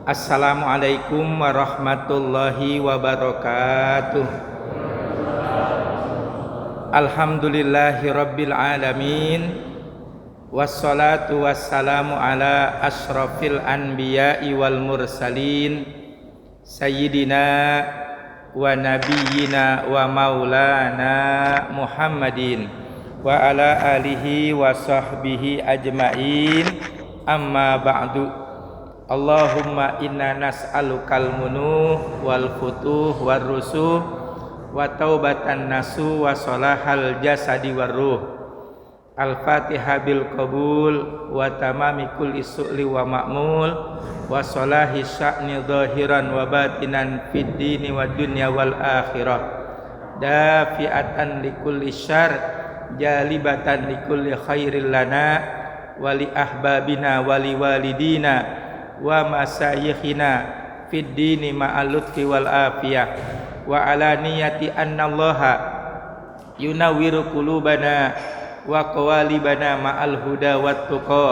Assalamualaikum warahmatullahi wabarakatuh. Alhamdulillahi rabbil alamin. Wassalatu wassalamu ala ashrafil anbiya'i wal mursalin Sayyidina wa nabiyyina wa maulana Muhammadin wa ala alihi wa sahbihi ajma'in. Amma ba'du. Allahumma inna nas'alukal munuh wal futuh war rusuh wa taubatan nasu wa salahal jasadi war ruh. Al-Fatihah bil qabul wa tamami kulli su'li wa ma'mul wa salahi sya'ni zahiran wa batinan fid dini wa dunya wal akhirah. Dafi'atan li kulli syarr jalibatan li kulli khairil lana wa li ahbabina wa li walidina wa masayikhina fid dini ma'al lutfi wal afiyah wa ala niyati annallaha yunawwiru qulubana wa qawalibana ma'al huda wat tuqa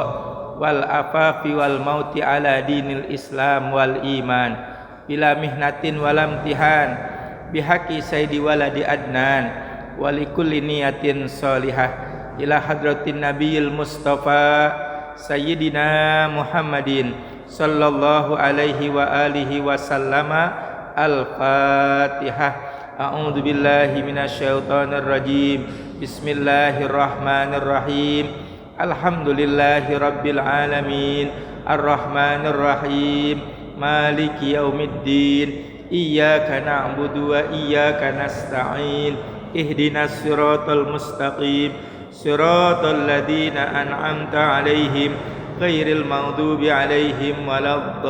wal afafi wal mauti ala dinil islam wal iman bila mihnatin walam tihan bihaqi sayyidi waladi adnan wa likulli niyatin salihah ila hadratin nabiyil mustafa sayyidina Muhammadin sallallahu alaihi wa alihi wa sallama. Al-Fatihah. A'udzu billahi minasyaitonir rajim. Bismillahirrahmanirrahim. Alhamdulillahi rabbil alamin. Arrahmanir rahim. Maliki yaumiddin. Iyyaka na'budu wa iyyaka nasta'in. Ihdinas siratal mustaqim. Siratal ladzina an'amta 'alaihim ghairil maghdubi 'alaihim waladdallin.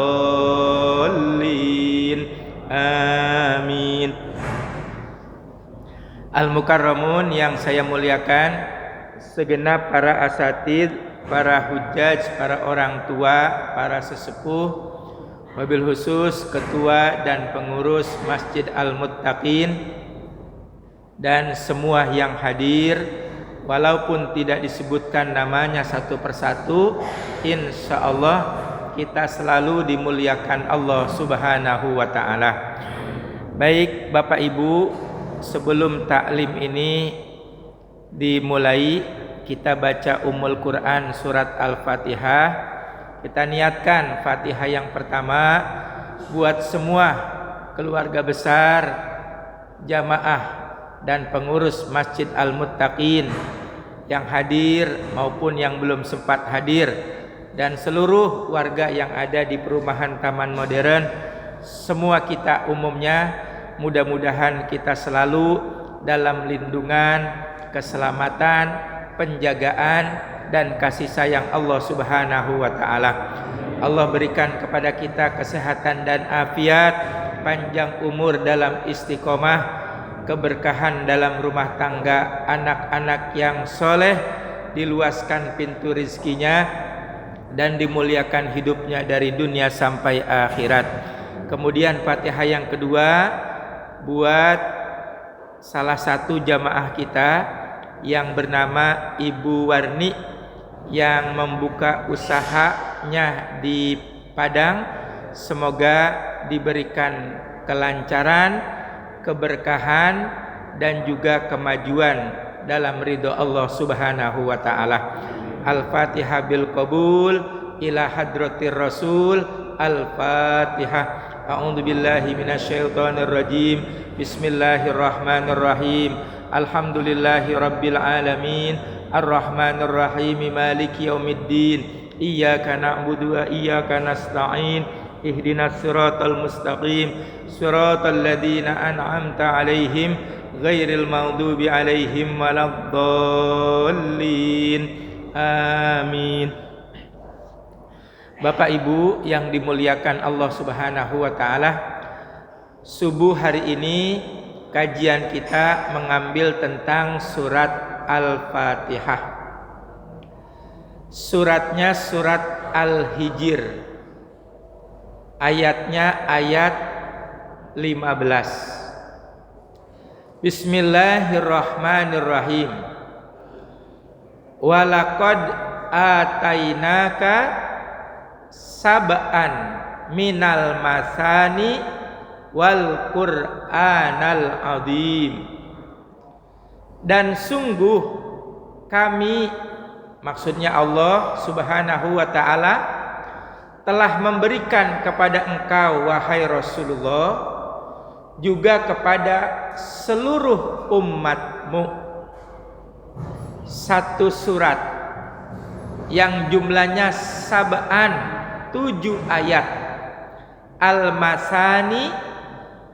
Amin. Al-mukarramun yang saya muliakan, segenap para asatid, para hujjaj, para orang tua, para sesepuh, wabil khusus ketua dan pengurus Masjid Al-Muttaqin, dan semua yang hadir, walaupun tidak disebutkan namanya satu persatu, insyaallah kita selalu dimuliakan Allah Subhanahu wa ta'ala. Baik Bapak Ibu, sebelum taklim ini dimulai, kita baca Ummul Quran surat Al-Fatihah. Kita niatkan Fatihah yang pertama buat semua keluarga besar, jamaah dan pengurus Masjid Al-Muttaqin yang hadir maupun yang belum sempat hadir, dan seluruh warga yang ada di perumahan Taman Modern. Semua kita umumnya, mudah-mudahan kita selalu dalam lindungan, keselamatan, penjagaan dan kasih sayang Allah Subhanahu wa ta'ala. Allah berikan kepada kita kesehatan dan afiat, panjang umur dalam istiqomah, keberkahan dalam rumah tangga, anak-anak yang soleh, diluaskan pintu rizkinya dan dimuliakan hidupnya dari dunia sampai akhirat. Kemudian Fatihah yang kedua buat salah satu jamaah kita yang bernama Ibu Warni yang membuka usahanya di Padang. Semoga diberikan kelancaran, keberkahan dan juga kemajuan dalam ridho Allah Subhanahu wa ta'ala. Al-Fatihah bil qabul ila hadratir Rasul. Al-Fatihah. A'udzu billahi minasyaitonir rajim. Bismillahirrahmanirrahim. Alhamdulillahi rabbil alamin. Arrahmanir rahim. Maliki yaumiddin. Iyyaka na'budu wa iyyaka nasta'in. Ihdinas siratal mustaqim. Siratal ladzina an'amta 'alaihim ghairil maghdubi 'alaihim waladdallin. Amin. Bapak Ibu yang dimuliakan Allah Subhanahu wa ta'ala, subuh hari ini kajian kita mengambil tentang surat Al-Fatihah. Suratnya surat Al-Hijr. Ayatnya ayat 15. Bismillahirrahmanirrahim. Walaqad atainaka sab'an minal masani wal Qur'anal azim. Dan sungguh kami, maksudnya Allah Subhanahu wa taala, telah memberikan kepada engkau wahai Rasulullah, juga kepada seluruh umatmu, satu surat yang jumlahnya 7 ayat, al-masani,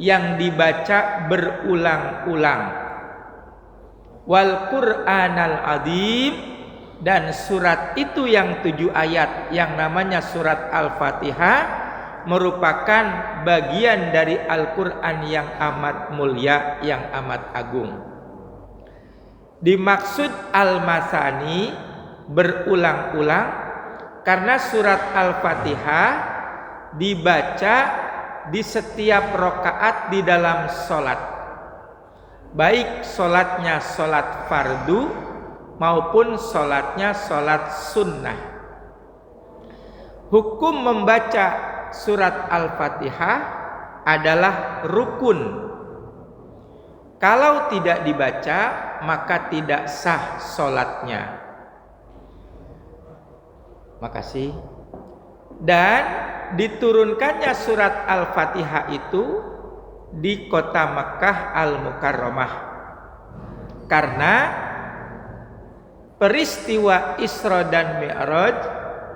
yang dibaca berulang-ulang, wal Qur'anal azim, dan surat itu yang 7 ayat yang namanya surat Al-Fatihah merupakan bagian dari Al-Quran yang amat mulia, yang amat agung. Dimaksud al-masani, berulang-ulang, karena surat Al-Fatihah dibaca di setiap rakaat di dalam sholat, baik sholatnya sholat fardu maupun sholatnya sholat sunnah. Hukum membaca surat Al-Fatihah adalah rukun. Kalau tidak dibaca maka tidak sah sholatnya. Makasih. Dan diturunkannya surat Al-Fatihah itu di kota Makkah Al-Mukarramah, karena peristiwa Isra dan Mi'raj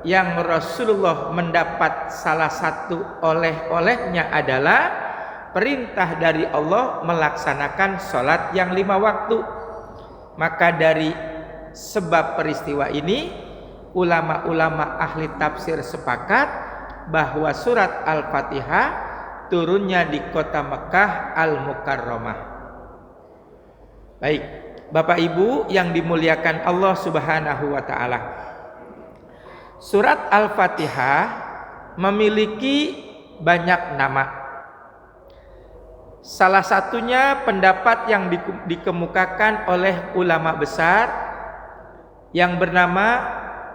yang Rasulullah mendapat salah satu oleh-olehnya adalah perintah dari Allah melaksanakan sholat yang 5 waktu. Maka dari sebab peristiwa ini, ulama-ulama ahli tafsir sepakat bahwa surat Al-Fatihah turunnya di kota Mekah Al-Mukarramah. Baik, Bapak Ibu yang dimuliakan Allah Subhanahu wa taala. Surat Al-Fatihah memiliki banyak nama. Salah satunya pendapat yang dikemukakan oleh ulama besar yang bernama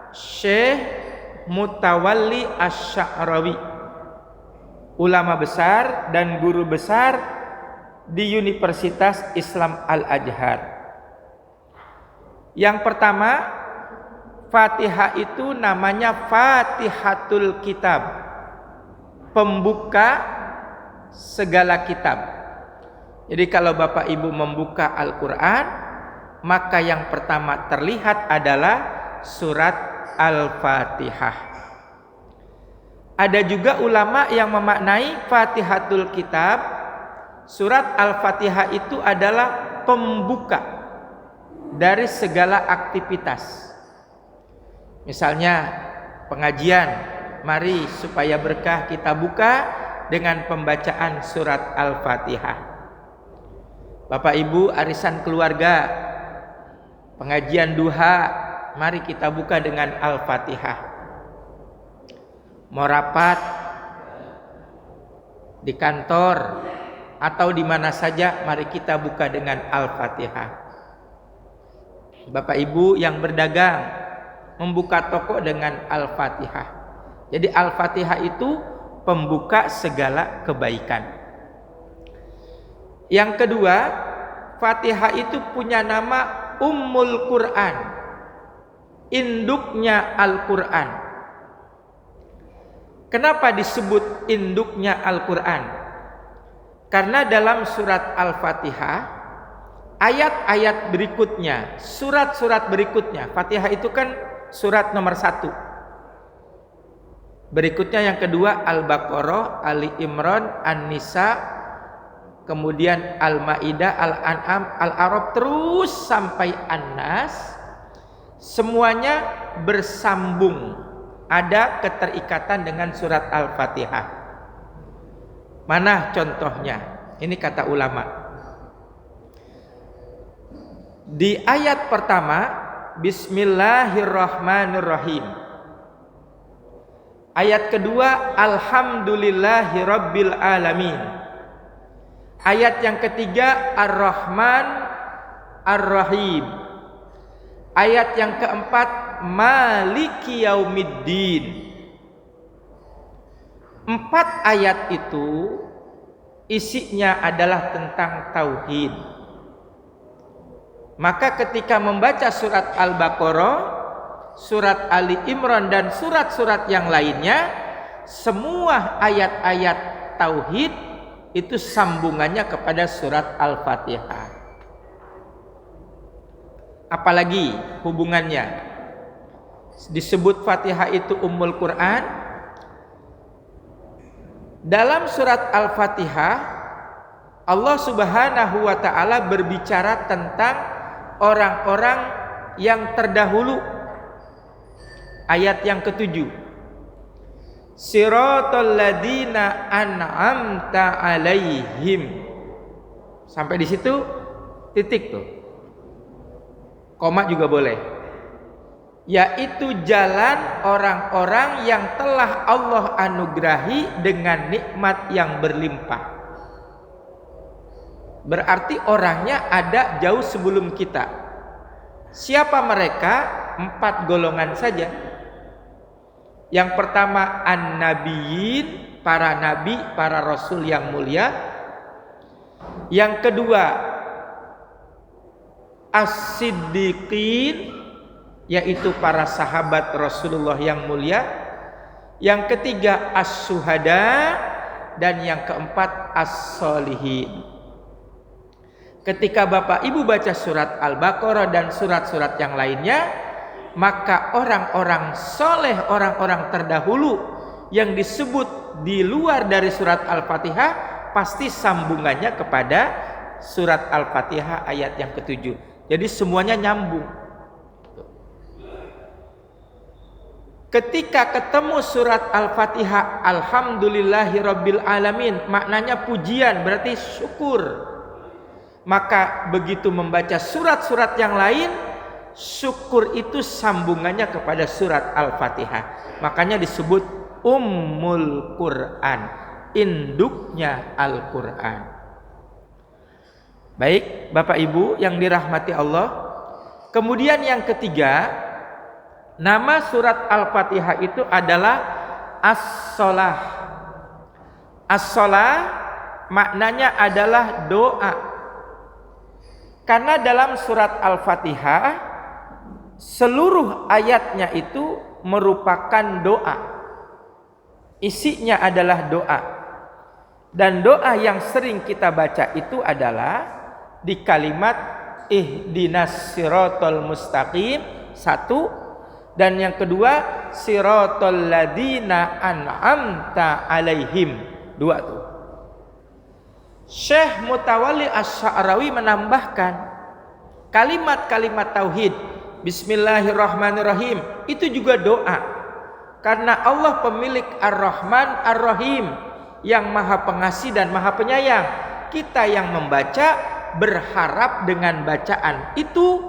Syekh Mutawalli Asy-Sya'rawi, ulama besar dan guru besar di Universitas Islam Al-Azhar. Yang pertama, Fatihah itu namanya Fatihatul Kitab, pembuka segala kitab. Jadi kalau Bapak Ibu membuka Al-Quran, maka yang pertama terlihat adalah surat Al-Fatihah. Ada juga ulama yang memaknai Fatihatul Kitab, surat Al-Fatihah itu adalah pembuka dari segala aktivitas. Misalnya pengajian, mari supaya berkah kita buka dengan pembacaan surat Al-Fatihah. Bapak Ibu arisan keluarga, pengajian duha, mari kita buka dengan Al-Fatihah. Mau rapat di kantor atau di mana saja, mari kita buka dengan Al-Fatihah. Bapak Ibu yang berdagang, membuka toko dengan Al-Fatihah. Jadi Al-Fatihah itu pembuka segala kebaikan. Yang kedua, Fatihah itu punya nama Ummul Quran, induknya Al-Quran. Kenapa disebut induknya Al-Quran? Karena dalam surat Al-Fatihah, ayat-ayat berikutnya, surat-surat berikutnya, Fatihah itu kan surat nomor 1. Berikutnya yang kedua Al-Baqarah, Ali Imran, An-Nisa, kemudian Al-Maidah, Al-An'am, Al-A'raf, terus sampai An-Nas. Semuanya bersambung, ada keterikatan dengan surat Al-Fatihah. Mana contohnya? Ini kata ulama. Di ayat pertama, Bismillahirrahmanirrahim. Ayat kedua, Alhamdulillahirabbil alamin. Ayat yang ketiga, Ar-Rahman Ar-Rahim. Ayat yang keempat, Maliki Yaumiddin. 4 ayat itu isinya adalah tentang tauhid. Maka ketika membaca surat Al-Baqarah, surat Ali Imran dan surat-surat yang lainnya, semua ayat-ayat tauhid itu sambungannya kepada surat Al-Fatihah. Apalagi hubungannya? Disebut Fatihah itu Ummul Quran. Dalam surat Al-Fatihah, Allah Subhanahu wa taala berbicara tentang orang-orang yang terdahulu. Ayat yang ke-7. Siratal ladzina an'amta 'alaihim. Sampai di situ titik tuh. Koma juga boleh. Yaitu jalan orang-orang yang telah Allah anugerahi dengan nikmat yang berlimpah. Berarti orangnya ada jauh sebelum kita. Siapa mereka? 4 golongan saja. Yang pertama an-nabiyyin, para nabi, para rasul yang mulia. Yang kedua as-siddiqin, yaitu para sahabat Rasulullah yang mulia. Yang ketiga as-syuhada, dan yang keempat as-solihin. Ketika Bapak Ibu baca surat Al-Baqarah dan surat-surat yang lainnya, maka orang-orang soleh, orang-orang terdahulu yang disebut di luar dari surat Al-Fatihah, pasti sambungannya kepada surat Al-Fatihah ayat yang ke-7. Jadi semuanya nyambung. Ketika ketemu surat Al-Fatihah, Alhamdulillahirabbil alamin, maknanya pujian, berarti syukur. Maka begitu membaca surat-surat yang lain, syukur itu sambungannya kepada surat Al-Fatihah. Makanya disebut Ummul Quran, induknya Al-Quran. Baik, Bapak Ibu yang dirahmati Allah. Kemudian yang ketiga, nama surat Al-Fatihah itu adalah As-Shalah. As-Shalah maknanya adalah doa. Karena dalam surat Al-Fatihah seluruh ayatnya itu merupakan doa. Isinya adalah doa. Dan doa yang sering kita baca itu adalah di kalimat ihdinas siratal mustaqim, 1. Dan yang kedua siratal ladzina an'amta 'alaihim, 2 tuh. Syekh Mutawalli Asy-Sya'rawi menambahkan kalimat-kalimat tauhid Bismillahirrahmanirrahim itu juga doa. Karena Allah pemilik Ar-Rahman Ar-Rahim, yang Maha Pengasih dan Maha Penyayang. Kita yang membaca berharap dengan bacaan itu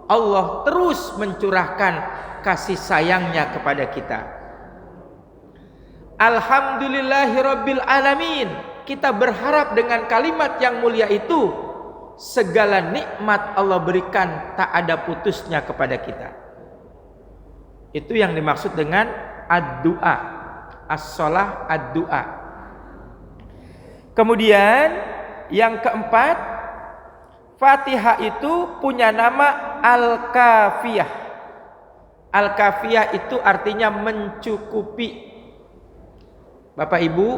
Allah terus mencurahkan kasih sayangnya kepada kita. Alhamdulillahirabbil alamin, kita berharap dengan kalimat yang mulia itu segala nikmat Allah berikan tak ada putusnya kepada kita. Itu yang dimaksud dengan ad-du'a, as-shalah ad-du'a. Kemudian yang keempat, Fatihah itu punya nama Al-Kafiyah. Al-Kafiyah itu artinya mencukupi. Bapak Ibu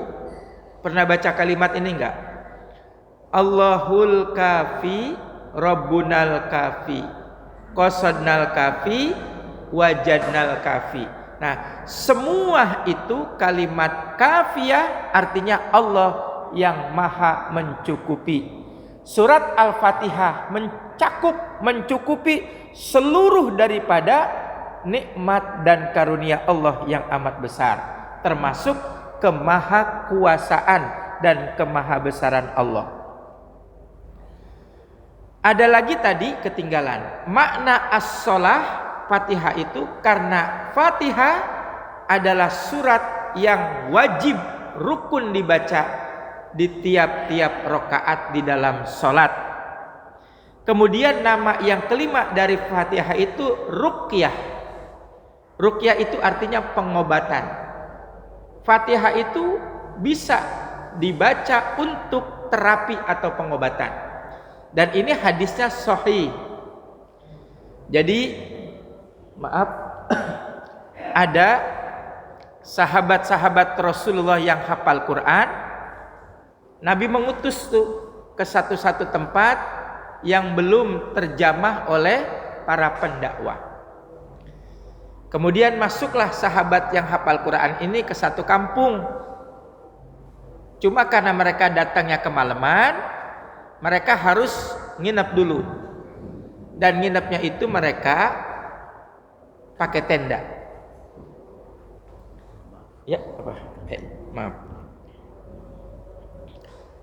pernah baca kalimat ini enggak? Allahul Kafi, Rabbunal Kafi, Qasadnal Kafi, Wajadnal Kafi. Nah, semua itu kalimat kafiyah artinya Allah yang maha mencukupi. Surat Al-Fatihah mencukupi seluruh daripada nikmat dan karunia Allah yang amat besar, termasuk kemahakuasaan dan kemahabesaran Allah. Ada lagi tadi ketinggalan makna as-shalah Fatihah itu, karena Fatihah adalah surat yang wajib rukun dibaca di tiap-tiap rakaat di dalam sholat. Kemudian nama yang kelima dari Fatihah itu ruqyah. Ruqyah itu artinya pengobatan. Fatihah itu bisa dibaca untuk terapi atau pengobatan. Dan ini hadisnya sahih. Jadi maaf, ada sahabat-sahabat Rasulullah yang hafal Quran. Nabi mengutus tuh ke satu-satu tempat yang belum terjamah oleh para pendakwah. Kemudian masuklah sahabat yang hafal Quran ini ke satu kampung. Cuma karena mereka datangnya kemalaman, mereka harus nginep dulu. Dan nginepnya itu mereka pakai tenda. Ya, apa? Maaf.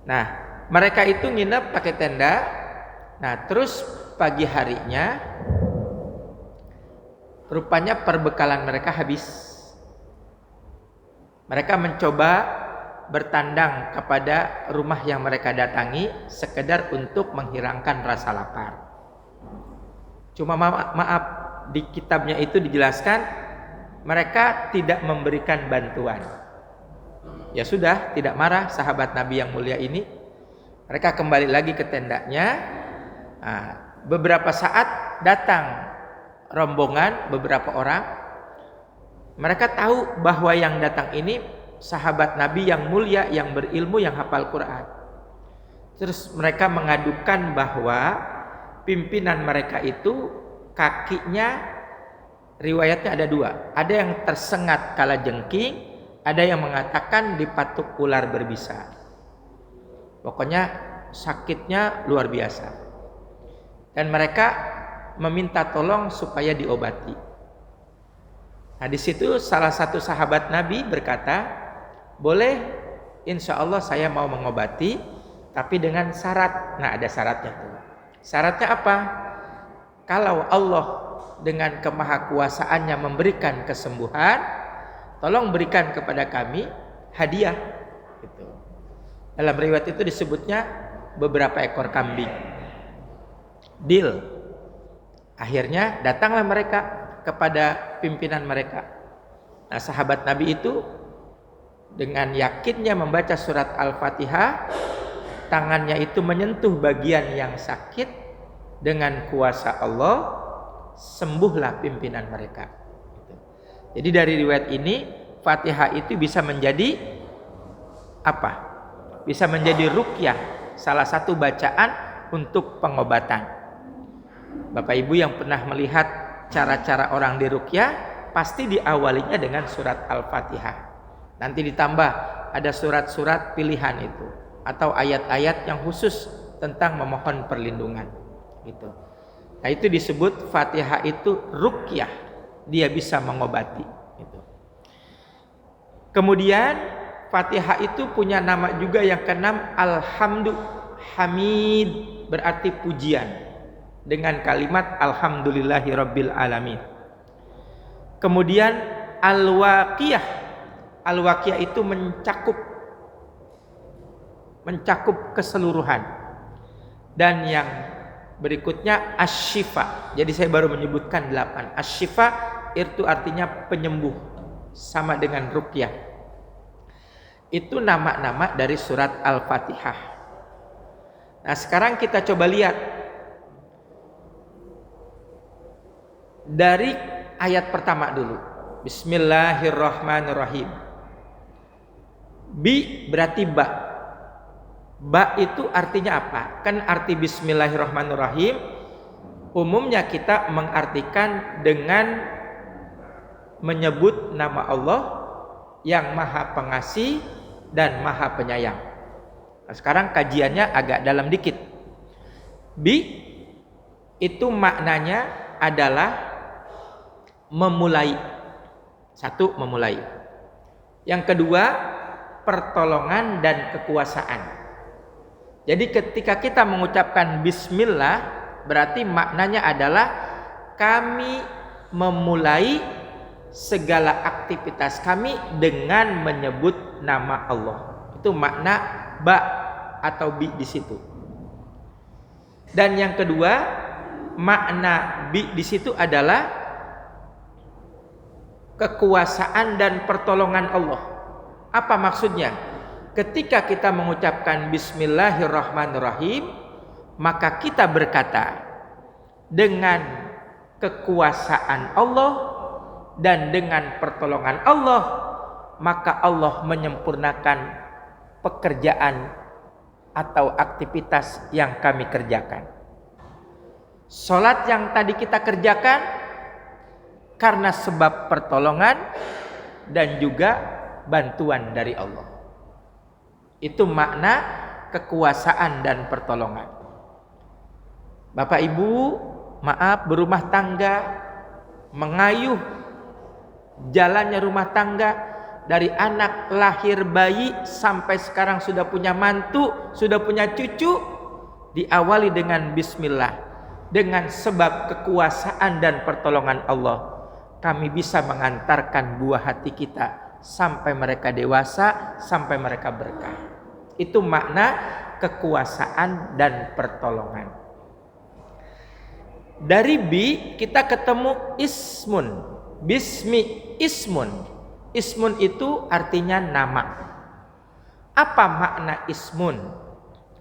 Nah, mereka itu nginep pakai tenda. Nah, terus pagi harinya rupanya perbekalan mereka habis. Mereka mencoba bertandang kepada rumah yang mereka datangi sekedar untuk menghilangkan rasa lapar. Cuma maaf, di kitabnya itu dijelaskan mereka tidak memberikan bantuan. Ya sudah, tidak marah sahabat Nabi yang mulia ini. Mereka kembali lagi ke tendanya. Nah, beberapa saat datang rombongan beberapa orang. Mereka tahu bahwa yang datang ini sahabat Nabi yang mulia, yang berilmu, yang hafal Quran. Terus mereka mengadukan bahwa pimpinan mereka itu kakinya riwayatnya ada dua. Ada yang tersengat kalajengking, ada yang mengatakan dipatuk ular berbisa. Pokoknya sakitnya luar biasa. Dan mereka meminta tolong supaya diobati. Nah, di situ salah satu sahabat Nabi berkata, boleh, insya Allah saya mau mengobati, tapi dengan syarat. Nah, ada syaratnya tuh. Syaratnya apa? Kalau Allah dengan kemahakuasaannya memberikan kesembuhan, tolong berikan kepada kami hadiah. Gitu. Dalam riwayat itu disebutnya beberapa ekor kambing. Deal. Akhirnya datanglah mereka kepada pimpinan mereka. Nah, sahabat Nabi itu dengan yakinnya membaca surat Al-Fatihah, tangannya itu menyentuh bagian yang sakit, dengan kuasa Allah sembuhlah pimpinan mereka. Jadi dari riwayat ini Fatihah itu bisa menjadi apa? Bisa menjadi ruqyah, salah satu bacaan untuk pengobatan. Bapak Ibu yang pernah melihat cara-cara orang diruqyah, pasti diawalinya dengan surat Al-Fatihah. Nanti ditambah ada surat-surat pilihan itu atau ayat-ayat yang khusus tentang memohon perlindungan gitu. Nah, itu disebut Fatihah itu ruqyah, dia bisa mengobati gitu. Kemudian Fatihah itu punya nama juga yang keenam, Alhamdu Hamid, berarti pujian, dengan kalimat Alhamdulillahirabbil alamin. Kemudian Al-Waqiyah. Al-Waqiyah itu mencakup keseluruhan. Dan yang berikutnya Asy-Syifa. Jadi saya baru menyebutkan 8. Asy-Syifa itu artinya penyembuh, sama dengan ruqyah. Itu nama-nama dari surat Al-Fatihah. Nah, sekarang kita coba lihat dari ayat pertama dulu. Bismillahirrahmanirrahim. Bi berarti ba. Ba itu artinya apa? Kan arti Bismillahirrahmanirrahim umumnya kita mengartikan dengan menyebut nama Allah yang Maha Pengasih dan Maha Penyayang. Nah, sekarang kajiannya agak dalam dikit. Bi itu maknanya adalah memulai. Satu, memulai. Yang kedua, pertolongan dan kekuasaan. Jadi ketika kita mengucapkan bismillah, berarti maknanya adalah kami memulai segala aktivitas kami dengan menyebut nama Allah. Itu makna ba atau bi di situ. Dan yang kedua, makna bi di situ adalah kekuasaan dan pertolongan Allah. Apa maksudnya? ketika kita mengucapkan bismillahirrahmanirrahim, maka kita berkata dengan kekuasaan Allah dan dengan pertolongan Allah, maka Allah menyempurnakan pekerjaan atau aktivitas yang kami kerjakan. Salat yang tadi kita kerjakan karena sebab pertolongan dan juga bantuan dari Allah. Itu makna kekuasaan dan pertolongan. Bapak Ibu, maaf, berumah tangga, mengayuh jalannya rumah tangga, dari anak lahir bayi sampai sekarang sudah punya mantu, sudah punya cucu, diawali dengan bismillah. Dengan sebab kekuasaan dan pertolongan Allah, kami bisa mengantarkan buah hati kita sampai mereka dewasa, sampai mereka berkah. Itu makna kekuasaan dan pertolongan. Dari bi kita ketemu ismun. Bismi ismun. Ismun itu artinya nama. Apa makna ismun?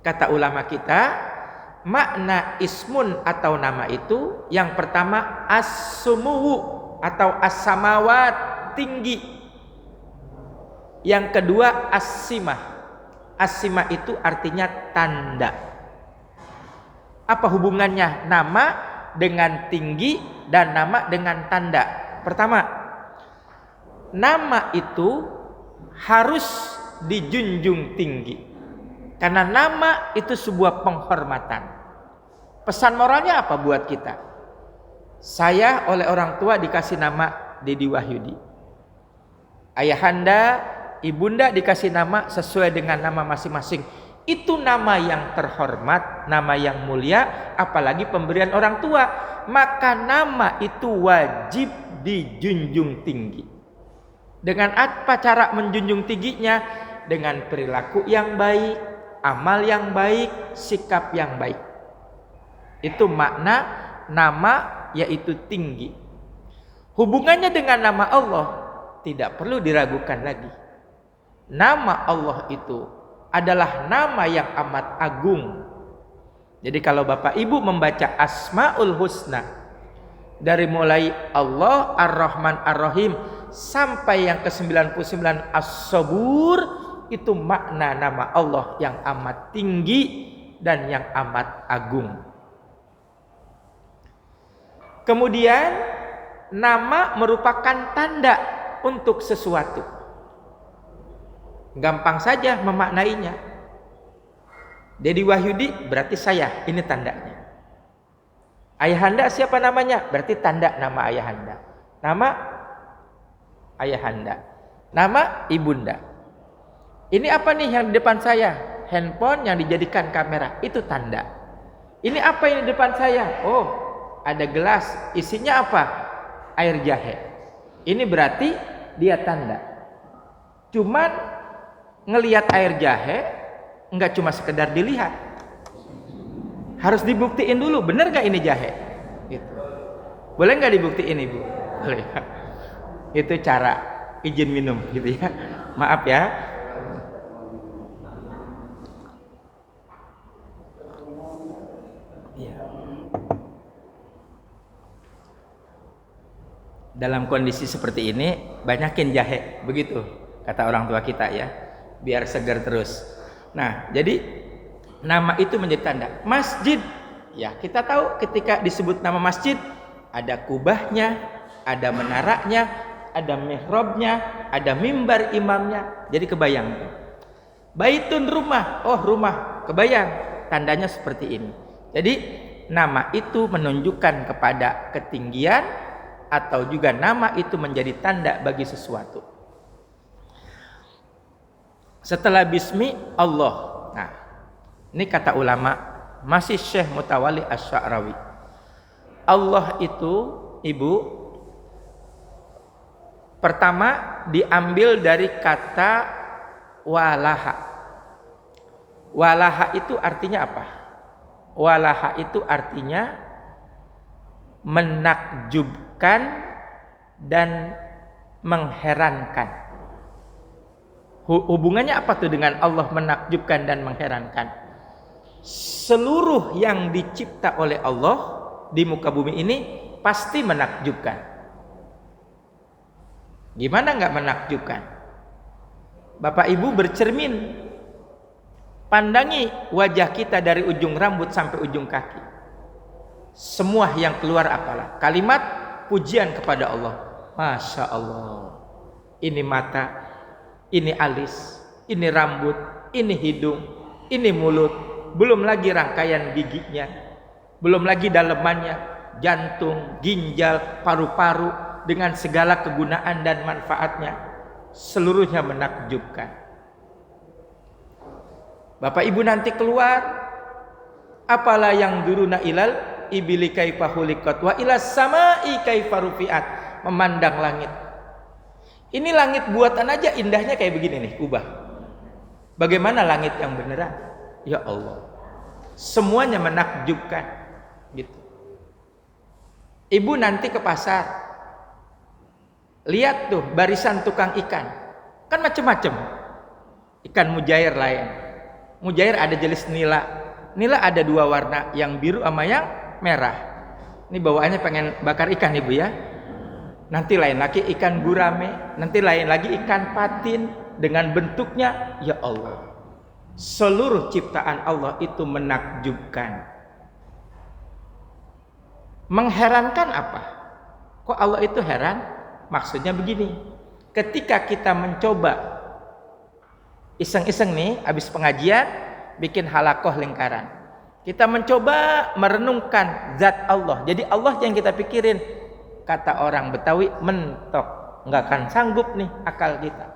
Kata ulama kita, makna ismun atau nama itu yang pertama as-sumuwu atau as-samawat, tinggi. Yang kedua as-simah. As-simah itu artinya tanda. Apa hubungannya nama dengan tinggi dan nama dengan tanda? Pertama, nama itu harus dijunjung tinggi, karena nama itu sebuah penghormatan. Pesan moralnya apa buat kita? Saya oleh orang tua dikasih nama Dedi Wahyudi. Ayahanda, ibunda dikasih nama sesuai dengan nama masing-masing. Itu nama yang terhormat, nama yang mulia, apalagi pemberian orang tua. Maka nama itu wajib dijunjung tinggi. Dengan apa cara menjunjung tingginya? Dengan perilaku yang baik, amal yang baik, sikap yang baik. Itu makna nama, yaitu tinggi. Hubungannya dengan nama Allah tidak perlu diragukan lagi. Nama Allah itu adalah nama yang amat agung. Jadi kalau Bapak Ibu membaca Asmaul Husna, dari mulai Allah Ar-Rahman Ar-Rahim sampai yang ke-99 As-Sabur, itu makna nama Allah yang amat tinggi dan yang amat agung. Kemudian nama merupakan tanda untuk sesuatu. Gampang saja memaknainya. Dedi Wahyudi berarti saya, ini tandanya. Ayahanda siapa namanya? Berarti tanda nama ayahanda. Nama ayahanda. Nama ibunda. Ini apa nih yang di depan saya? Handphone yang dijadikan kamera. Itu tanda. Ini apa yang di depan saya? Oh, ada gelas. Isinya apa? Air jahe. Ini berarti dia tanda. Cuman ngelihat air jahe enggak cuma sekedar dilihat. Harus dibuktiin dulu, benar gak ini jahe? Gitu. Boleh gak dibuktiin Ibu? Boleh. Itu cara izin minum gitu ya. Maaf ya. Dalam kondisi seperti ini banyakin jahe, begitu kata orang tua kita ya, biar segar terus. Nah, jadi nama itu menjadi tanda. Masjid, ya kita tahu ketika disebut nama masjid ada kubahnya, ada menaranya, ada mihrabnya, ada mimbar imamnya. Jadi kebayang. Baitun, rumah, oh rumah, kebayang. Tandanya seperti ini. Jadi nama itu menunjukkan kepada ketinggian, atau juga nama itu menjadi tanda bagi sesuatu. Setelah bismi Allah. Nah, ini kata ulama, masih Syekh Mutawalli Asy-Sya'rawi. Allah itu, Ibu, pertama diambil dari kata walaha. Walaha itu artinya apa? Walaha itu artinya menakjubkan dan mengherankan. Hubungannya apa tuh dengan Allah menakjubkan dan mengherankan? Seluruh yang dicipta oleh Allah di muka bumi ini pasti menakjubkan. Gimana nggak menakjubkan? Bapak Ibu bercermin, pandangi wajah kita dari ujung rambut sampai ujung kaki. Semua yang keluar apalah? Kalimat pujian kepada Allah. Masya Allah. Ini mata, ini alis, ini rambut, ini hidung, ini mulut, belum lagi rangkaian giginya, belum lagi dalemannya, jantung, ginjal, paru-paru dengan segala kegunaan dan manfaatnya, seluruhnya menakjubkan. Bapak Ibu nanti keluar, apalah yang duruna ilal ibili kaifa khuliqat wa ilas samai kaifa rufi'at, memandang langit. Ini langit buatan aja indahnya kayak begini nih, ubah. Bagaimana langit yang beneran? Ya Allah. Semuanya menakjubkan gitu. Ibu nanti ke pasar, lihat tuh barisan tukang ikan. Kan macam-macam. Ikan mujair lain. Mujair ada jenis nila. Nila ada 2 warna, yang biru sama yang merah. Ini bawaannya pengen bakar ikan Ibu ya. Nanti lain lagi ikan gurame, nanti lain lagi ikan patin dengan bentuknya, ya Allah. Seluruh ciptaan Allah itu menakjubkan. Mengherankan apa? Kok Allah itu heran? Maksudnya begini, ketika kita mencoba iseng-iseng nih, habis pengajian bikin halakoh lingkaran, kita mencoba merenungkan zat Allah. Jadi Allah yang kita pikirin. Kata orang Betawi, mentok, nggak akan sanggup nih akal kita.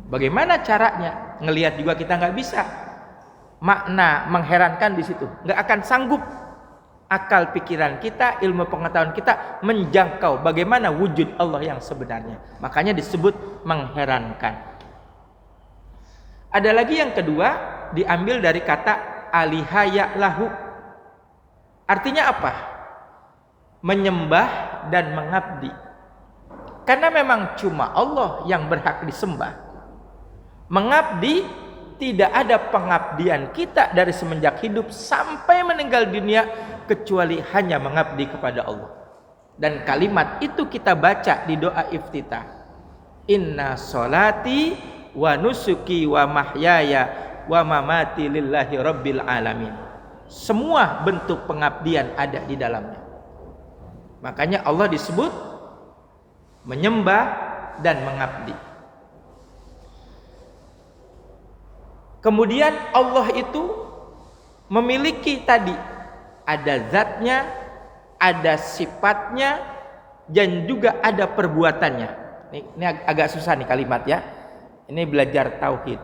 Bagaimana caranya? Ngelihat juga kita nggak bisa. Makna mengherankan di situ, nggak akan sanggup akal pikiran kita, ilmu pengetahuan kita menjangkau bagaimana wujud Allah yang sebenarnya. Makanya disebut mengherankan. Ada lagi yang kedua, diambil dari kata alihaya lahu. Artinya apa? Menyembah dan mengabdi. Karena memang cuma Allah yang berhak disembah. Mengabdi, tidak ada pengabdian kita dari semenjak hidup sampai meninggal dunia kecuali hanya mengabdi kepada Allah. Dan kalimat itu kita baca di doa iftitah. Inna sholati wa nusuki wa mahyaya wa mamati lillahi rabbil alamin. Semua bentuk pengabdian ada di dalamnya. Makanya Allah disebut menyembah dan mengabdi. Kemudian Allah itu memiliki tadi ada zatnya, ada sifatnya, dan juga ada perbuatannya. Ini agak susah nih kalimat ya. Ini belajar tauhid.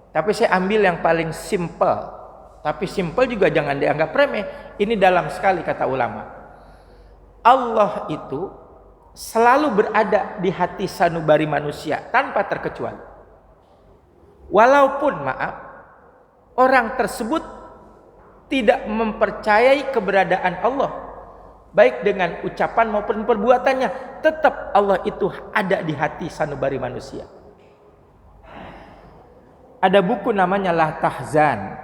Tapi saya ambil yang paling simple. Tapi simple juga jangan dianggap remeh. Ini dalam sekali kata ulama. Allah itu selalu berada di hati sanubari manusia tanpa terkecuali. Walaupun orang tersebut tidak mempercayai keberadaan Allah, baik dengan ucapan maupun perbuatannya, tetap Allah itu ada di hati sanubari manusia. Ada buku namanya La Tahzan,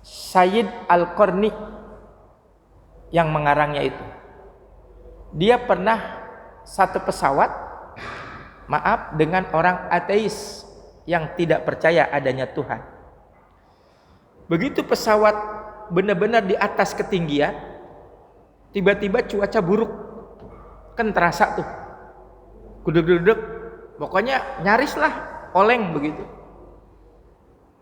Sayyid Al-Qarni yang mengarangnya itu. Dia pernah satu pesawat, dengan orang ateis yang tidak percaya adanya Tuhan. Begitu pesawat benar-benar di atas ketinggian, tiba-tiba cuaca buruk. Kan terasa tuh, gudeg-gudeg, pokoknya nyaris lah oleng begitu.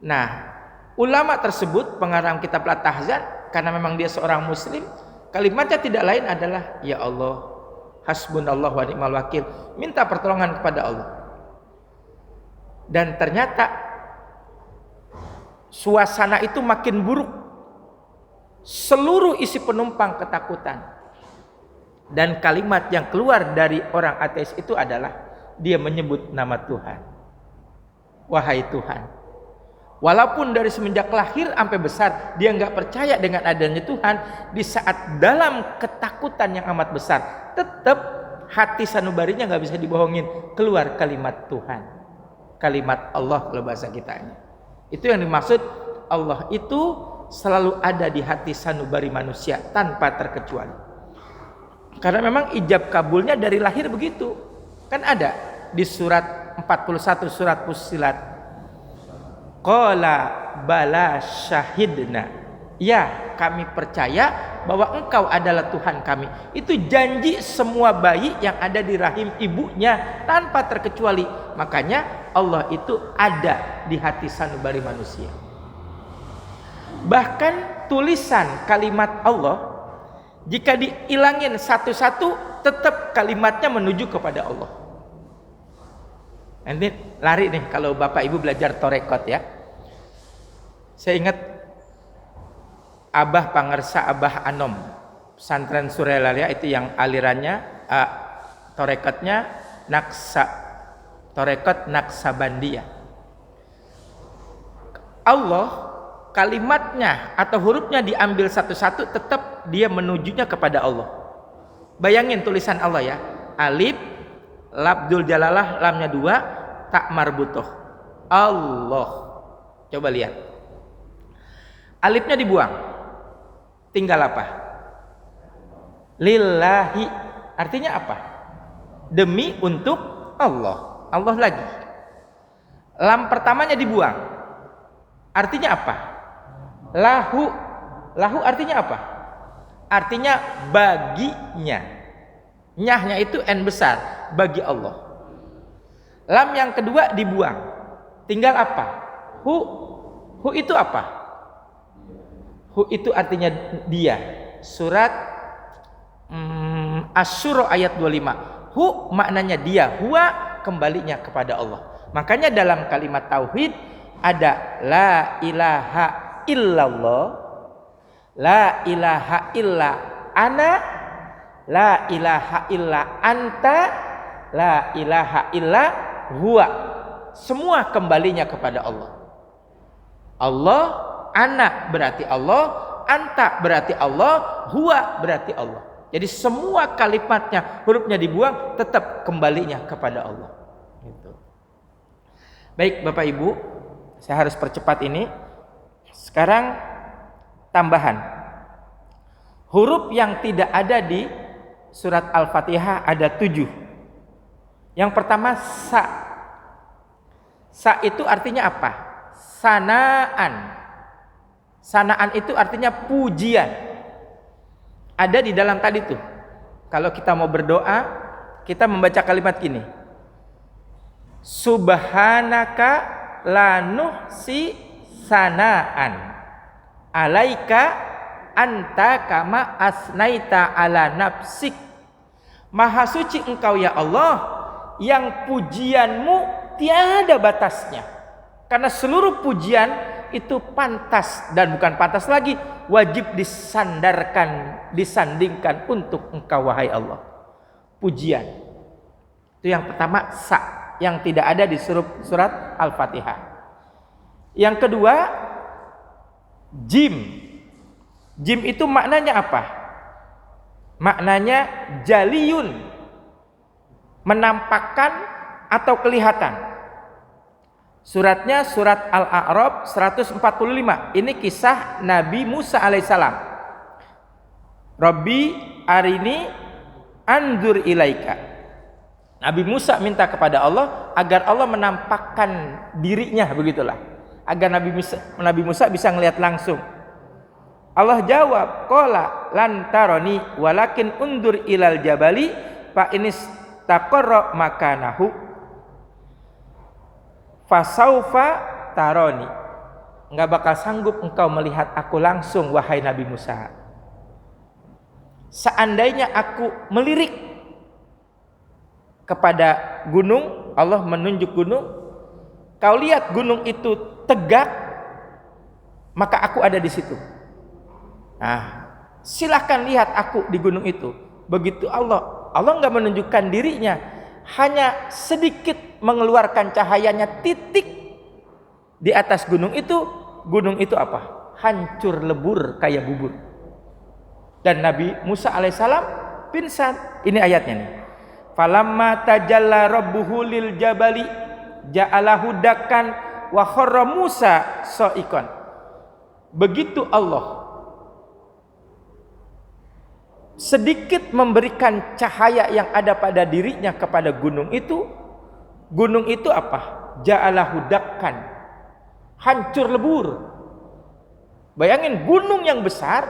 Nah, ulama tersebut pengarang kitab La Tahzan, karena memang dia seorang muslim, kalimatnya tidak lain adalah ya Allah, hasbunallah wa ni'mal wakil, minta pertolongan kepada Allah. Dan ternyata suasana itu makin buruk. Seluruh isi penumpang ketakutan. Dan kalimat yang keluar dari orang ateis itu adalah dia menyebut nama Tuhan. Wahai Tuhan, walaupun dari semenjak lahir sampai besar dia nggak percaya dengan adanya Tuhan, di saat dalam ketakutan yang amat besar, tetap hati sanubarinya nggak bisa dibohongin, keluar kalimat Tuhan. kalimat Allah kalau bahasa kitanya. Itu yang dimaksud Allah itu selalu ada di hati sanubari manusia tanpa terkecuali. Karena memang ijab kabulnya dari lahir begitu. Kan ada di surat 41 surat Fussilat. Qala bala syahidna. Ya, kami percaya bahwa engkau adalah Tuhan kami. Itu janji semua bayi yang ada di rahim ibunya tanpa terkecuali. Makanya Allah itu ada di hati sanubari manusia. Bahkan tulisan kalimat Allah, jika diilangin satu-satu, tetap kalimatnya menuju kepada Allah. Nanti lari nih kalau Bapak Ibu belajar torekot ya. Saya ingat Abah Pangersa Abah Anom, pesantren Surelalia itu yang alirannya torekotnya torekot Naksabandiyah. Allah kalimatnya atau hurufnya diambil satu-satu, tetap dia menujunya kepada Allah. Bayangin tulisan Allah ya, alif, labdul jalalah, lamnya 2, tak marbutoh, Allah. Coba lihat, alifnya dibuang, tinggal apa? Lillahi, artinya apa? Demi, untuk Allah. Allah lagi. Lam pertamanya dibuang, artinya apa? Lahu. Lahu artinya apa? Artinya baginya. Nyahnya itu N besar, bagi Allah. Lam yang kedua dibuang, tinggal apa? Hu. Hu itu apa? Hu itu artinya dia. Surat Asy-Syura ayat 25. Hu maknanya dia, huwa kembalinya kepada Allah. Makanya dalam kalimat tauhid ada la ilaha illallah, la ilaha illa ana, la ilaha illa anta, la ilaha illa huwa. Semua kembalinya kepada Allah. Allah, ana berarti Allah, anta berarti Allah, huwa berarti Allah. Jadi semua kalimatnya, hurufnya dibuang, tetap kembalinya kepada Allah. Gitu. Baik Bapak Ibu, saya harus percepat ini. Sekarang tambahan. Huruf yang tidak ada di surat Al-Fatihah ada 7. Yang pertama sa. Sa itu artinya apa? Sanaan. Sanaan itu artinya pujian. Ada di dalam tadi tuh. Kalau kita mau berdoa, kita membaca kalimat gini. Subhanaka la nuhsi sanaan alaika anta kama asnaita ala nafsik. Maha suci engkau ya Allah, yang pujianmu tiada batasnya. Karena seluruh pujian itu pantas, dan bukan pantas lagi, wajib disandingkan untuk engkau wahai Allah. Pujian. Itu yang pertama sa, yang tidak ada di surat Al-Fatihah. Yang kedua jim. Jim itu maknanya apa? Maknanya jaliyun, menampakkan atau kelihatan. Suratnya surat Al-A'raf 145. Ini kisah Nabi Musa alaihissalam. Rabbi arini anzur ilaika. Nabi Musa minta kepada Allah agar Allah menampakkan dirinya, begitulah. Agar Nabi Musa bisa melihat langsung. Allah jawab, qala lan tarani walakin undur ilal jabali fa inis taqarra makanahu fasaufa taroni. Enggak bakal sanggup engkau melihat aku langsung wahai Nabi Musa. Seandainya aku melirik kepada gunung, Allah menunjuk gunung, kau lihat gunung itu tegak, maka aku ada di situ. Nah, silahkan lihat aku di gunung itu. Begitu Allah enggak menunjukkan dirinya, hanya sedikit mengeluarkan cahayanya titik di atas gunung itu apa? Hancur lebur kayak bubur. Dan Nabi Musa alaihissalam pingsan. Ini ayatnya nih. Falamma tajalla rabbuhu lil jabali ja'alahu dakkan wa kharra Musa sa'iqan. Begitu Allah sedikit memberikan cahaya yang ada pada dirinya kepada gunung itu apa? Ja'alahu dakkan, hancur lebur. Bayangin gunung yang besar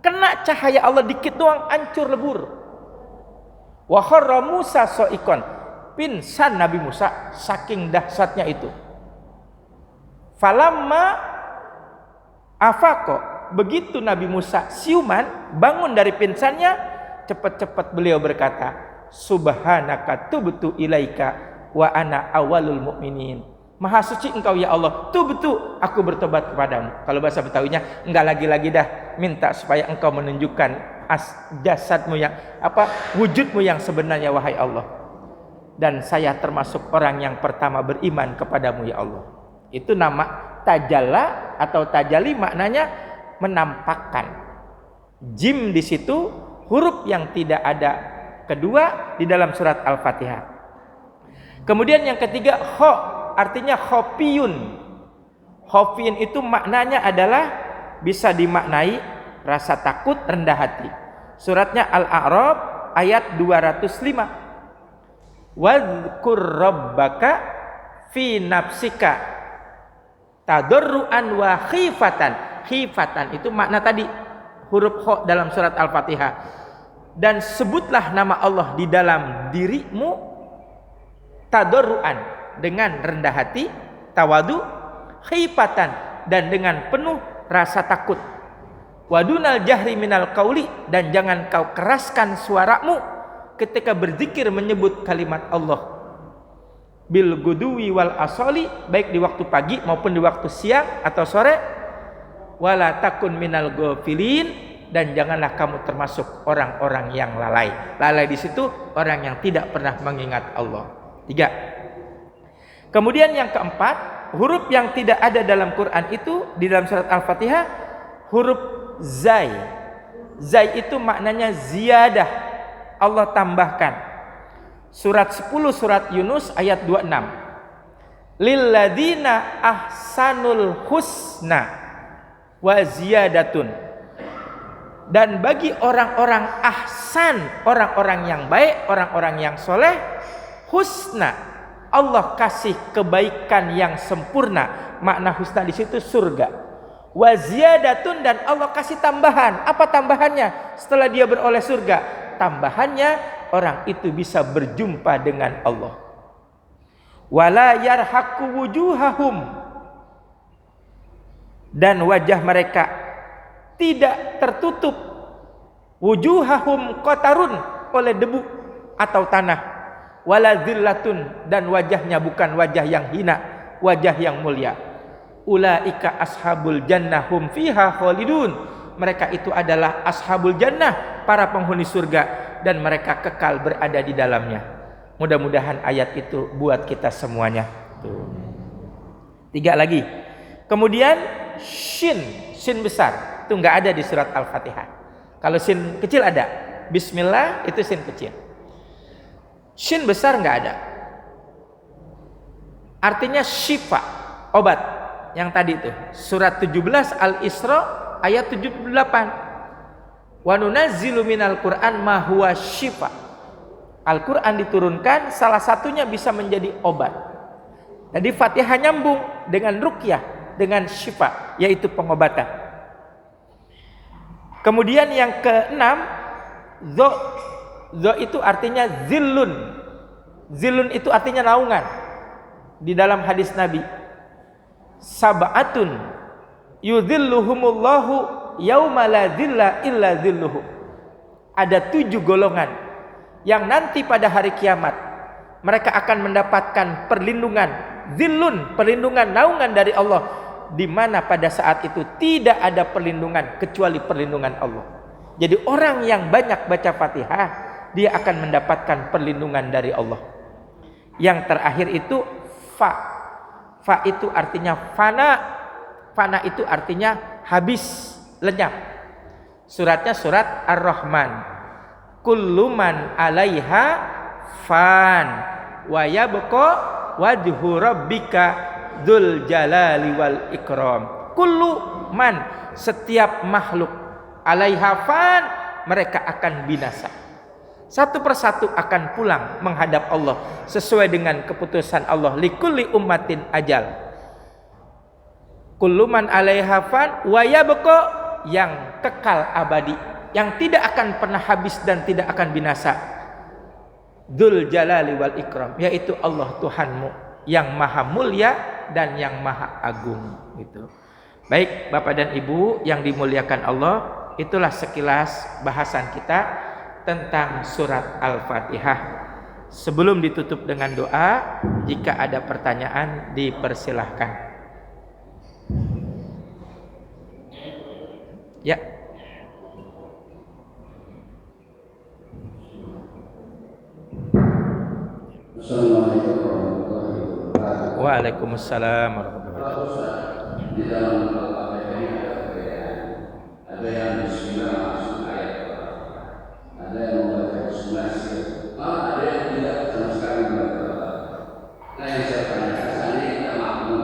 kena cahaya Allah dikit doang hancur lebur. Wa kharra Musa sa'iqan, pingsan Nabi Musa saking dahsyatnya itu. Falamma afaqo, begitu Nabi Musa siuman bangun dari pingsannya, cepat-cepat beliau berkata, subhanaka tubtu ilaika wa ana awalul mu'minin. Maha suci engkau ya Allah, tubtu, aku bertobat kepadamu. Kalau bahasa Betawinya, enggak lagi-lagi dah minta supaya engkau menunjukkan jasadmu yang wujudmu yang sebenarnya wahai Allah. Dan saya termasuk orang yang pertama beriman kepadamu ya Allah. Itu nama tajalla atau tajali, maknanya menampakkan. Jim di situ huruf yang tidak ada kedua di dalam surat Al-Fatihah. Kemudian yang ketiga kho, artinya khofiyun. Khofiyun itu maknanya adalah bisa dimaknai rasa takut, rendah hati. Suratnya Al-A'raf ayat 205. Wadhkur rabbaka fi nafsika tadarruan wa khifatan. Khifatan itu makna tadi huruf kho dalam surat Al-Fatihah. Dan sebutlah nama Allah di dalam dirimu tadarruan, dengan rendah hati, tawadu, khifatan, dan dengan penuh rasa takut. Wadunal jahri minal qauli, dan jangan kau keraskan suaramu ketika berzikir menyebut kalimat Allah. Bil guduwi wal asali, baik di waktu pagi maupun di waktu siang atau sore. Wala takun minal ghafilin, dan janganlah kamu termasuk orang-orang yang lalai. Lalai di situ orang yang tidak pernah mengingat Allah. 3. Kemudian yang keempat, huruf yang tidak ada dalam Quran itu di dalam surat Al-Fatihah, huruf zai. Zai itu maknanya ziyadah, Allah tambahkan. Surat 10 surat Yunus ayat 26. Lilladzina ahsanul husna wa ziyadatun. Dan bagi orang-orang ahsan, orang-orang yang baik, orang-orang yang soleh, husna, Allah kasih kebaikan yang sempurna. Makna husna di situ surga. Wa ziyadatun, dan Allah kasih tambahan. Apa tambahannya? Setelah dia beroleh surga, tambahannya orang itu bisa berjumpa dengan Allah. Wala yarhaqu wujuhahum, dan wajah mereka tidak tertutup, wujuhahum qatarun, oleh debu atau tanah. Wala zillatun, dan wajahnya bukan wajah yang hina, wajah yang mulia. Ulaika ashabul jannah hum fiha khalidun, mereka itu adalah ashabul jannah, para penghuni surga, dan mereka kekal berada di dalamnya. Mudah-mudahan ayat itu buat kita semuanya. 3 lagi. Kemudian shin besar itu nggak ada di surat Al-Fatihah. Kalau shin kecil ada. Bismillah itu shin kecil. Shin besar nggak ada. Artinya syifa, obat. Yang tadi itu surat 17 Al-Isra ayat 78. Wa nunazzilu minal Qur'an ma huwa syifa. Al-Qur'an diturunkan, salah satunya bisa menjadi obat. Jadi Fatihah nyambung dengan ruqyah, dengan syifa, yaitu pengobatan. Kemudian yang keenam, zo itu artinya zillun. Zillun itu artinya naungan. Di dalam hadis Nabi, sab'atun yudhilluhumullahu yauma la dhilla illa dhilluhu. Ada 7 golongan yang nanti pada hari kiamat mereka akan mendapatkan perlindungan, zillun, perlindungan, naungan dari Allah, di mana pada saat itu tidak ada perlindungan kecuali perlindungan Allah. Jadi orang yang banyak baca Fatihah, dia akan mendapatkan perlindungan dari Allah. Yang terakhir itu fa. Fa itu artinya fana. Fana itu artinya habis, lenyap. Suratnya surat Ar-Rahman. Kullu man 'alaiha fan wa yabqa wajhu rabbika dzul jalali wal ikram. Kullu man, setiap makhluk, alaiha fan, mereka akan binasa. Satu persatu akan pulang menghadap Allah sesuai dengan keputusan Allah. Likulli ummatin ajal. Kullu man alaiha fan wa yabqa, yang kekal abadi, yang tidak akan pernah habis dan tidak akan binasa. Dzul jalali wal ikram, yaitu Allah Tuhanmu yang maha mulia dan yang maha agung. Gitu. Baik Bapak dan Ibu yang dimuliakan Allah, itulah sekilas bahasan kita tentang surat Al-Fatihah. Sebelum ditutup dengan doa, jika ada pertanyaan dipersilahkan. Ya. Assalamualaikum warahmatullahi wabarakatuh. Waalaikumsalam warahmatullahi wabarakatuh. Di dalam Al-Fatihah ini ada perbedaan. Ada yang bismillah langsung ayat pertama. Ada yang membaca bismillah sir. Ada yang tidak sama sekali membaca pertama. Nah yang saya tanyakan, seandainya kita makmum,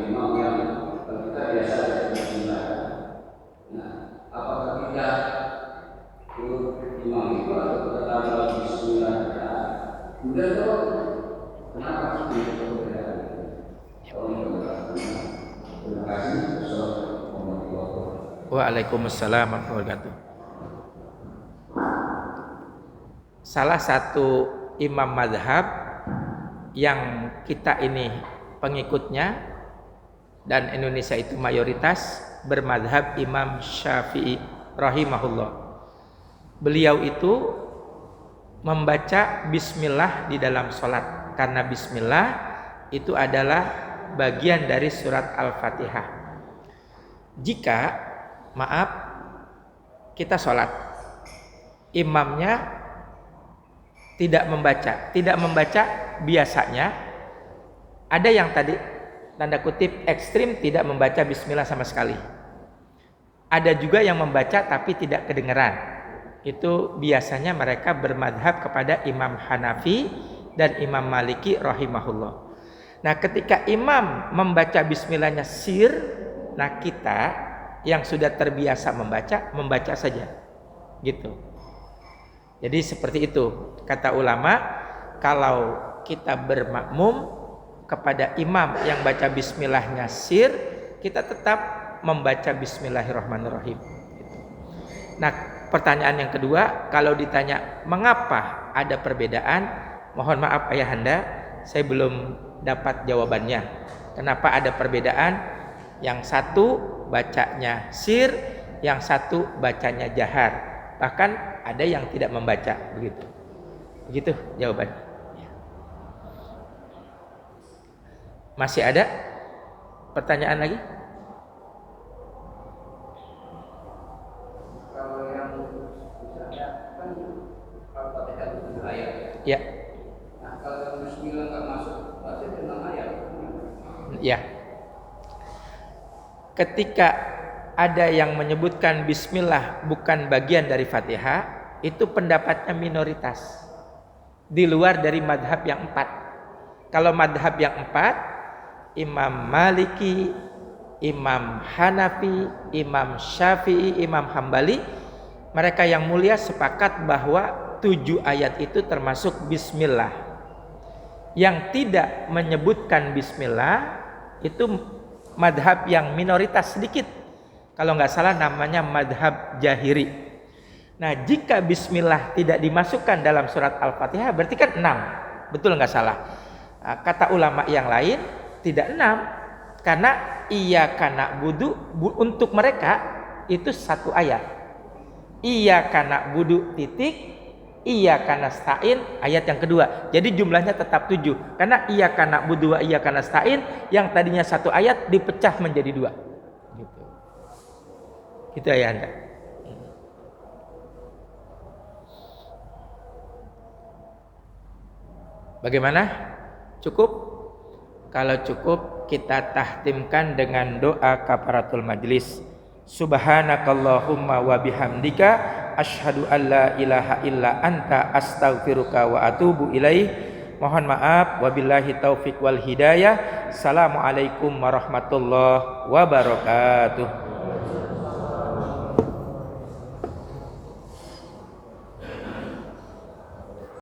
imam yang kita biasa baca bismillah. Nah, apakah kita imam itu atau kita tambah bismillah? Kemudian kenapa harus perbedaan? Terima kasih. Waalaikumsalam warahmatullahi wabarakatuh. Salah satu imam mazhab yang kita ini pengikutnya dan Indonesia itu mayoritas bermadhab Imam Syafi'i rahimahullah. Beliau itu membaca bismillah di dalam sholat, karena bismillah itu adalah bagian dari surat Al-Fatihah. Jika kita sholat, imamnya tidak membaca biasanya, ada yang tadi tanda kutip ekstrim tidak membaca bismillah sama sekali. Ada juga yang membaca tapi tidak kedengeran. Itu biasanya mereka bermadhab kepada Imam Hanafi dan Imam Maliki rahimahullah. Nah ketika imam membaca bismillahnya sir, nah kita yang sudah terbiasa membaca saja gitu. Jadi seperti itu kata ulama, kalau kita bermakmum kepada imam yang baca bismillahnya sir, kita tetap membaca bismillahirrahmanirrahim. Nah pertanyaan yang kedua, kalau ditanya mengapa ada perbedaan, mohon maaf ayahanda, saya belum dapat jawabannya. Kenapa ada perbedaan? Yang satu bacanya sir, yang satu bacanya jahar. Bahkan ada yang tidak membaca, begitu. Begitu jawabannya. Masih ada pertanyaan lagi? Kalau yang misalnya kan Al-Fatihah itu 7 ayat. Ya. Nah kalau bismillah nggak masuk, berarti 6 ayat. Ya. Ketika ada yang menyebutkan bismillah bukan bagian dari Fatihah, itu pendapatnya minoritas di luar dari madhab yang 4. Kalau madhab yang 4, Imam Maliki, Imam Hanafi, Imam Syafi'i, Imam Hambali, mereka yang mulia sepakat bahwa 7 ayat itu termasuk bismillah. Yang tidak menyebutkan bismillah itu madhab yang minoritas sedikit. Kalau nggak salah namanya madhab Jahiri. Nah jika bismillah tidak dimasukkan dalam surat Al-Fatihah berarti kan 6. Betul nggak salah? Nah, kata ulama yang lain tidak 6. Karena iyyaka na'budu untuk mereka itu 1 ayat. Iyyaka na'budu titik, iyyaka nasta'in ayat yang kedua. Jadi jumlahnya tetap 7. Karena iyyaka na'budu wa iyyaka nasta'in yang tadinya 1 ayat dipecah menjadi 2. Gitu. Gitu ya Anda. Bagaimana? Cukup? Kalau cukup kita tahtimkan dengan doa kafaratul majlis. Subhanakallahumma wa bihamdika asyhadu an la ilaha illa anta astaghfiruka wa atubu ilaih. Mohon maaf, wabillahi taufik wal hidayah. Assalamualaikum warahmatullahi wabarakatuh.